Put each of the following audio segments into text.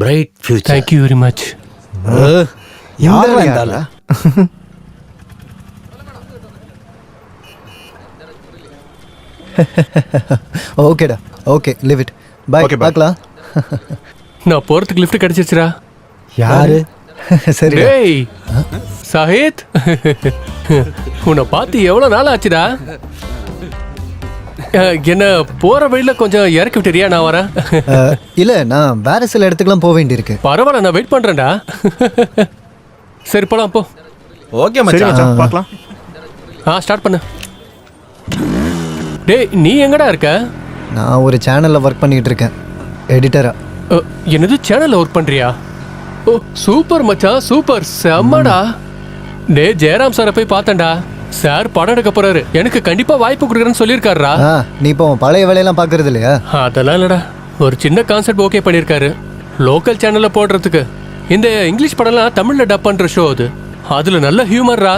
Bright future. Thank you very much. யாரா இருந்தாலும் ஓகேடா, ஓகே, லீவ் இட். பை, பார்க்கலாம். நான் போறதுக்கு லிஃப்ட் கிடைச்சிருச்சுடா. யாரு? சரி. டேய் சாஹித், உன்னை பார்த்து எவ்வளவு நாள் ஆச்சுடா? என்ன போற வழியில கொஞ்சம் இறக்கி விட்டுறியா? நான் வரேன். இல்ல, நான் வேற சில இடத்துக்குலாம் போக வேண்டியிருக்கு. பரவாயில்ல, நான் வெயிட் பண்றேன்டா. சரி போலாம் போ. ஓகே மச்சான், பார்க்கலாம். ஸ்டார்ட் பண்ணு. டேய் நீ எங்கடா இருக்க? நான் ஒரு சேனல்ல ஒர்க் பண்ணிட்டு இருக்கேன், எடிட்டரா. என்னது சேனல்ல ஒர்க் பண்றியா? ஓ சூப்பர் மச்சான், சூப்பர், செம்மடா. டேய் ஜெயராம் சாரை போய் பார்த்தேன்டா. சார் படம் எடுக்க போறாரு, எனக்கு கண்டிப்பா வாய்ப்பு கொடுக்குறேன்னு சொல்லியிருக்காருடா. நீ இப்போ பழைய வேலையெல்லாம் பாக்குறது இல்லையா? அதெல்லாம் இல்லடா, ஒரு சின்ன கான்செப்ட் ஓகே பண்ணியிருக்காரு லோக்கல் சேனல்ல போடுறதுக்கு. இந்த இங்கிலீஷ் படம்லாம் தமிழ்ல டப் பண்ற ஷோ அது. அதுல நல்ல ஹியூமர்ரா.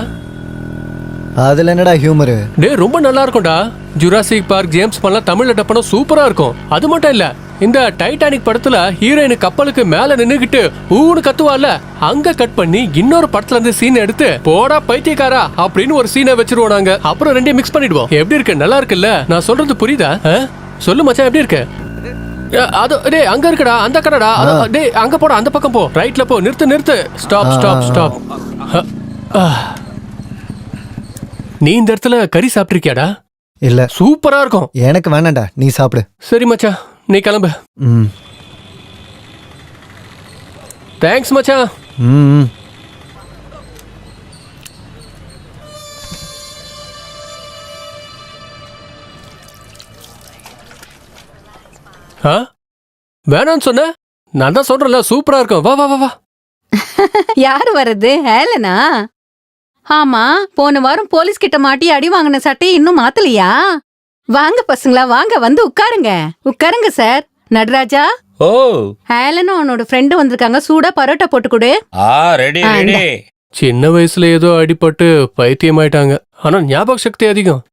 அதுல என்னடா ஹியூமரு? டேய் ரொம்ப நல்லா இருக்கும்டா. ஜுராசிக் பார்க், ஜேம்ஸ் பண்ணலாம் தமிழ்ல டப் பண்ண சூப்பரா இருக்கும். அது மட்டும் இல்ல, இந்த டைட்டானிக் படத்துல ஹீரோயின் கப்பலுக்கு மேல நின்னுகிட்டு ஊன்னு கத்துவால, அங்க கட் பண்ணி இன்னொரு படத்துல இருந்து சீன் எடுத்து போடா பைத்தியக்காரா அப்படின்னு ஒரு சீனை வச்சிருவோம் நாங்க. அப்புறம் ரெண்டையும் மிக்ஸ் பண்ணிடுவோம். எப்படி இருக்கு? நல்லா இருக்குல்ல? நான் சொல்றது புரியுதா? சொல்லு மச்சான், எப்படி இருக்கு? அது டேய் அங்க இருக்குடா, அந்த கடடா. டேய் அங்க போடா, அந்த பக்கம் போ, ரைட்ல போ. நிறுத்து. Stop stop stop. நீ இந்த இடத்துல கறி சாப்பிட்டிருக்கியாடா? இல்ல. சூப்பரா இருக்கும். எனக்கு வேணாண்டா, நீ சாப்பிடு. சரி மச்சான், நீ கிளம்பு. தேங்க்ஸ் மச்சான். வேணான்னு சொன்ன? நான் தான் சொல்றேன்ல, சூப்பரா இருக்கும். வா வா வா வா. யாரு வர்றது? ஹேலனா? ஆமா, போன வாரம் போலீஸ் கிட்ட மாட்டி அடி வாங்கின சட்டையை இன்னும் மாத்தலையா? வாங்க பசங்களா, வாங்க வந்து உட்காருங்க சார். நடராஜா, ஓ ஹேலனும் அவனோட ஃப்ரெண்டு வந்திருக்காங்க. சூடா பரோட்டா போட்டு கொடு. Ready ready. சின்ன வயசுல ஏதோ அடிபட்டு பைத்தியமாயிட்டாங்க, ஆனா ஞாபக சக்தி அதிகம்.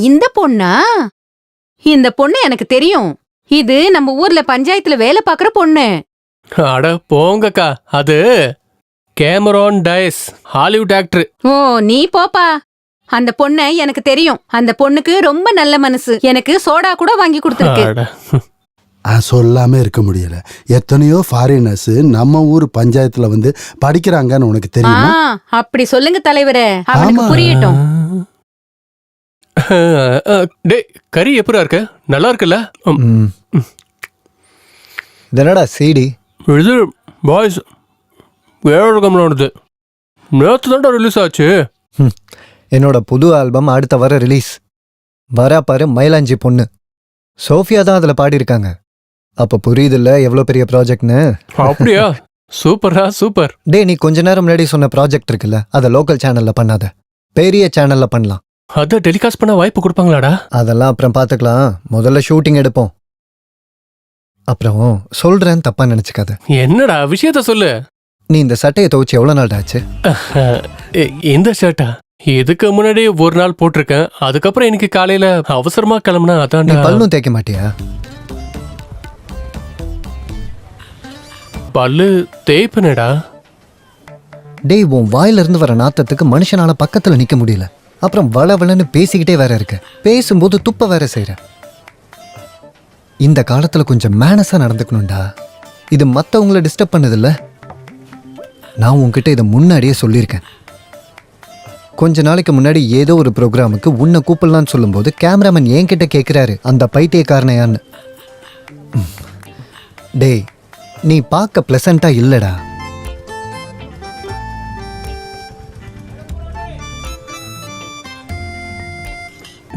இந்த பொண்ணா? இந்த பொண்ணு எனக்கு தெரியும். இது நம்ம ஊர்ல பஞ்சாயத்துல வேலை பாக்குற பொண்ணு. அட போங்கக்கா, அது கேமரான் டைஸ், ஹாலிவுட் ஆக்டர். ஓ நீ போப்பா. அந்த பொண்ணை எனக்கு தெரியும். அந்த பொண்ணுக்கு ரொம்ப நல்ல மனசு. எனக்கு சோடா கூட வாங்கி கொடுத்துருக்கு. சொல்லாம இருக்க முடியல. எத்தனையோ ஃபாரினர்ஸ் நம்ம ஊர் பஞ்சாயத்துல வந்து படிக்கிறாங்கன்னு உனக்கு தெரியுமா? அப்படி சொல்லுங்க தலைவரே, அவனுக்கு புரியட்டும். டேய் கறி எப்படா இருக்கு? நல்லா இருக்குல்ல? என்னடா சிடி? இது பாய்ஸ் வேறொரு நேற்று தான்டா ரிலீஸ் ஆச்சு. என்னோட புது ஆல்பம் அடுத்த வர ரிலீஸ். வரா பாரு மயிலாஞ்சி பொண்ணு சோஃபியா தான் அதுல பாடியிருக்காங்க. அப்ப புரியுதுல்ல எவ்வளவு பெரிய ப்ராஜெக்ட்னு. அப்படியா? சூப்பரா சூப்பர். டே நீ கொஞ்ச நேரம் முன்னாடி சொன்ன ப்ராஜெக்ட் இருக்குல்ல, அதை லோக்கல் சேனல்ல பண்ணாத, பெரிய சேனல்ல பண்ணலாம். அத டெலிகாஸ்ட் பண்ண வாய்ப்பு கொடுப்பாங்களாடா? அதெல்லாம் அப்புறம் பாத்துக்கலாம். முதல்ல ஷூட்டிங் எடுப்போம். அப்புறம் சொல்றேன், தப்பா நினைச்சுக்காத. என்னடா விஷயத்த சொல்லு. நீ இந்த சட்டையை துவைச்சு எவ்வளவு நாள் ஆச்சு? இந்த ஷர்ட்டா? இதுக்கு முன்னாடி ஒரு நாள் போட்டிருக்கேன். அதுக்கப்புறம் எனக்கு காலையில அவசரமா கிளம்புனா அதான். நீ பல்லும் தேய்க்க மாட்டியா? பல்லு தேய்ப்பனடா. டேய் உன் வாயில இருந்து வர நாத்தத்துக்கு மனுஷனால பக்கத்துல நிக்க முடியல. அப்புறம் வளவளன்னு பேசிக்கிட்டே வேற இருக்க. பேசும்போது துப்ப வேற செய்யற. இந்த காலத்துல கொஞ்சம் மேனஸா நடந்துக்கணும்டா. இது மத்தவங்களை டிஸ்டர்ப் பண்ணதில்ல. நான் உன்கிட்ட இதை முன்னாடியே சொல்லியிருக்கேன். கொஞ்ச நாளைக்கு முன்னாடி ஏதோ ஒரு ப்ரோக்ராமுக்கு உன்னை கூப்பிடலான்னு சொல்லும்போது கேமராமேன் என்கிட்ட கேட்கிறாரு, அந்த பைத்தியக்காரனையான்னு. டேய் நீ பார்க்க பிளசண்டா இல்லடா.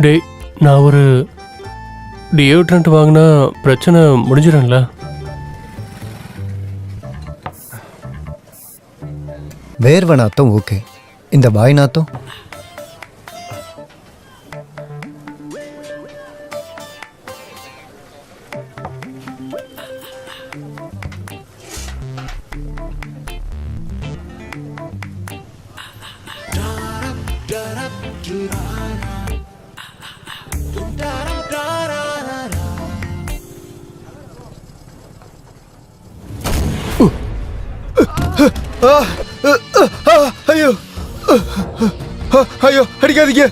டேய் நான் ஒரு டியோட்ரண்ட் வாங்கினா பிரச்சனை முடிஞ்சிடும்ல? வேர்வை நாத்தம் ஓகே, இந்த வாய் நாத்தம்? ஐயோ ஐயோ அடிக்காதீங்க.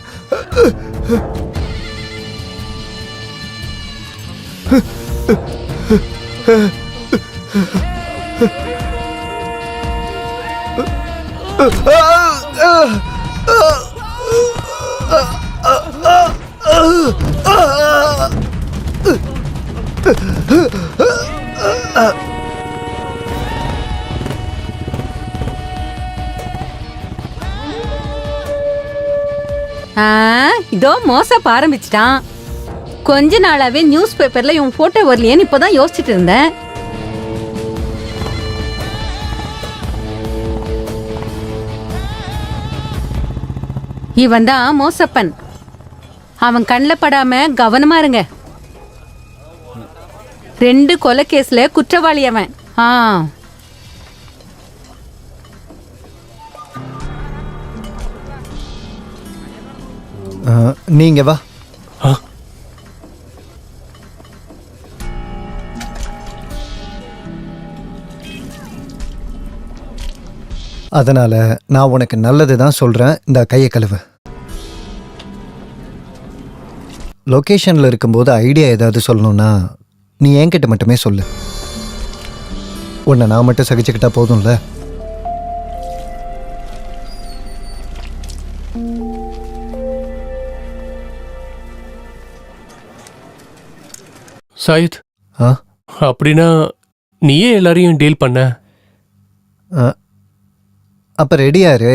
இதோ மோசப் ஆரம்பிச்சிட்டான். கொஞ்ச நாளாவே நியூஸ் பேப்பர்ல இவன் போட்டோ வரலையேன்னு இப்பதான் யோசிச்சுட்டு இருந்தேன். இவன் தான் மோசப்பன். அவன் கண்ணில் படாம கவனமா இருங்க. 2 கொலை கேஸ்ல குற்றவாளி அவன். நீங்க வா. அதனால நான் உனக்கு நல்லது தான் சொல்றேன். இந்த கையை கழுவு. லொகேஷன்ல இருக்கும்போது ஐடியா ஏதாவது சொல்லணும்னா நீ என்கிட்ட மட்டுமே சொல்லு. உன்னை நான் மட்டும் சகிச்சுக்கிட்டா போதும்ல. சாயித், ஆ அப்படின்னா நீயே எல்லாரையும் டீல் பண்ண? அப்போ ரெடியாரு.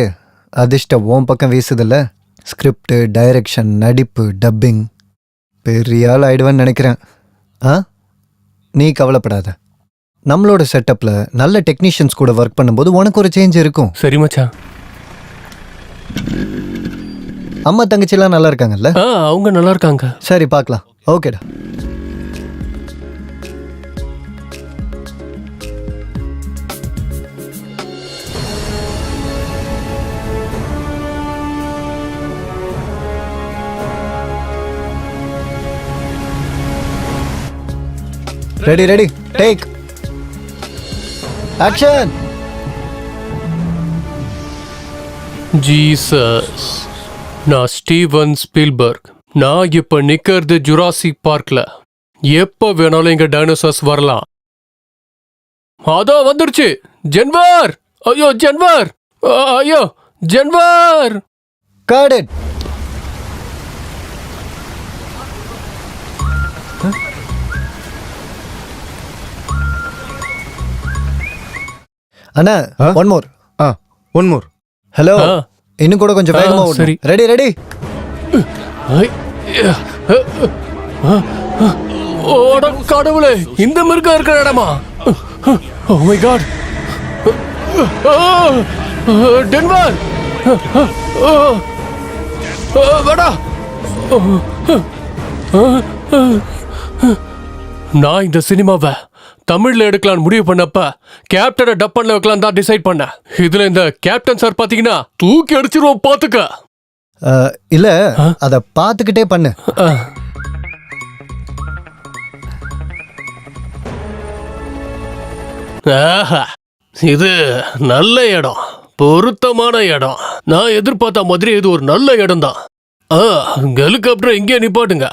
அதிர்ஷ்டம் உன் பக்கம் வீசுதில்ல. ஸ்கிரிப்ட், டைரக்ஷன், நடிப்பு, டப்பிங் பெரிய ஆள் ஆயிடுவேன்னு நினைக்கிறேன். நீ கவலைப்படாத. நம்மளோட செட்டப்பில் நல்ல டெக்னீஷியன்ஸ் கூட ஒர்க் பண்ணும்போது உனக்கு ஒரு சேஞ்ச் இருக்கும். சரி மச்சான். அம்மா தங்கச்சிலாம் நல்லா இருக்காங்கல்ல? அவங்க நல்லா இருக்காங்க. சரி, பார்க்கலாம். ஓகேடா. Ready ready take action. Jesus, நான் ஸ்டீவன் ஸ்பீல்பர்க். நான் இப்ப நிக்கிறது ஜுராசிக் பார்க்ல. எப்ப வேணாலும் இங்க டைனோசர்ஸ் வரலாம். அதோ வந்துருச்சு ஜென்வர். ஐயோ ஜென்வர், ஐயோ ஜென்வர். Got it. அண்ணா, one more. One more. Hello, இன்னும் கூட கொஞ்சம் வேகமா ஓடு. சரி. Ready ready. ஓட கடவுளே, இந்த மிருகம் இருக்கிற இடமா? Oh my God. டென்வர், வேடா. நான் இந்த சினிமாவை தமிழ்ல எடுக்கலான்னு முடிவு பண்ணப்ப கேப்டனை டப்பன்ல வைக்கலாம் தான் டிசைட் பண்ண. இதுல இந்த கேப்டன் சார் பாத்தீங்கன்னா தூக்கி அடிச்சிருவோம் பாத்துக்க. இல்ல, அத பாத்துக்கிட்டே பண்ணு. இது நல்ல இடம், பொருத்தமான இடம். நான் எதிர்பார்த்த மாதிரி இது ஒரு நல்ல இடம் தான். ஹெலிகாப்டர் இங்கே நிப்பாட்டுங்க.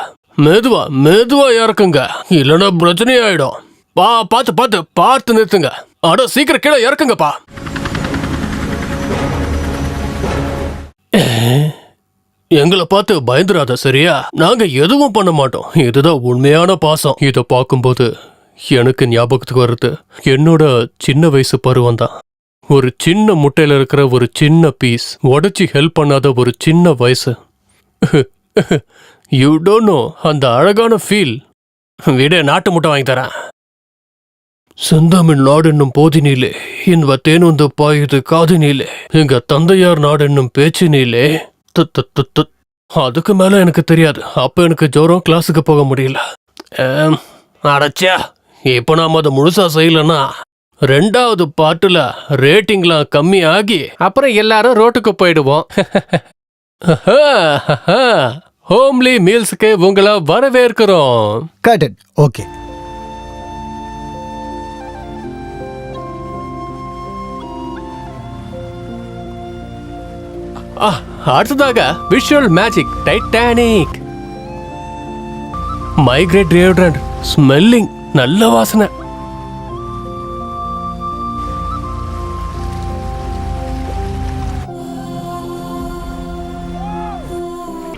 மெதுவா மெதுவா இறக்குங்க, இல்லைன்னா பிரச்சனை ஆயிடும். பார்த்து பார்த்து பார்த்து நிறுத்துங்க. அட சீக்கிரம் கீழே இறக்குங்கப்பா. எங்களை பார்த்து பயந்துராத, சரியா? நாங்க எதுவும் பண்ண மாட்டோம். இதுதான் உண்மையான பாசம். இதை பார்க்கும்போது எனக்கு ஞாபகத்துக்கு வருது என்னோட சின்ன வயசு பருவம் தான். ஒரு சின்ன முட்டையில இருக்கிற ஒரு சின்ன பீஸ், உடைச்சி ஹெல்ப் பண்ணாத ஒரு சின்ன வயசு. யூ டோன்ட் நோ அந்த அழகான ஃபீல். விட நாட்டு முட்டை வாங்கி தரேன். செந்தமிழ் நாடென்னும் போதினிலே இன்ப தேனுந்து பாயுது காதினிலே, எங்க தந்தையார் நாடென்னும் பேச்சினிலே. அதுக்கு மேல எனக்கு தெரியாது. அப்ப எனக்கு ஜோரம், கிளாஸுக்கு போக முடியல. அடச்சா, இப்ப நாம அதை முழுசா செய்யலன்னா 2வது பாட்டுல ரேட்டிங்லாம் கம்மி ஆகி அப்புறம் எல்லாரும் ரோட்டுக்கு போயிடுவோம். ஹோம்லி மீல்ஸுக்கு உங்களை வரவேற்கிறோம். Got it. ஓகே. அடுத்ததாக visual magic Titanic. Migrate deodorant smelling நல்ல வாசனை.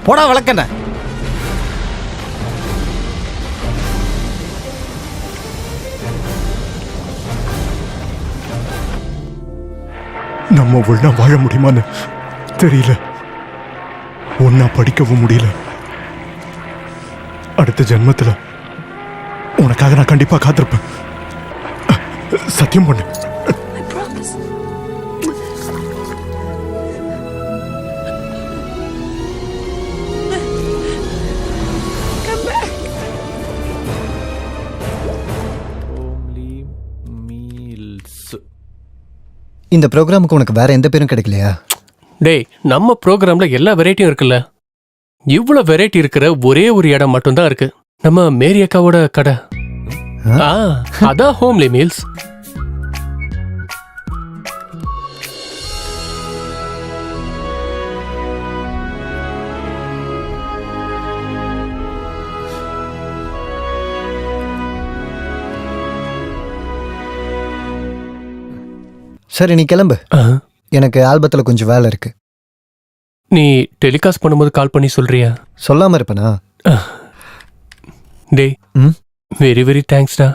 போடா விளக்கண்ண. நம்ம ஒண்ணா வாழ முடியுமான்னு தெரியல. ஒன்னா படிக்கவும் முடியல. அடுத்த ஜென்மத்துல உனக்காக நான் கண்டிப்பா காத்திருப்பேன். சத்தியம் பண்ணு. இந்த ப்ரோக்ராமுக்கு உனக்கு வேற எந்த பேரும் கிடைக்கலையா? டேய், நம்ம ப்ரோக்ராம்ல எல்லா வெரைட்டியும் இருக்குல்ல. இவ்வளவு வெரைட்டி இருக்கிற ஒரே ஒரு இடம் மட்டும்தான் இருக்கு. நம்ம மேரி அக்காவோட கடை. அதான் ஹோம்லி மீல்ஸ். சரி, நீ கிளம்பு. எனக்கு ஆல்பத்துல கொஞ்சம் வேலை இருக்கு. நீ டெலிகாஸ்ட் பண்ணும்போது கால் பண்ணி சொல்றியா? சொல்லாம இருப்பனா? டேய், வெரி வெரி தேங்க்ஸ்டா.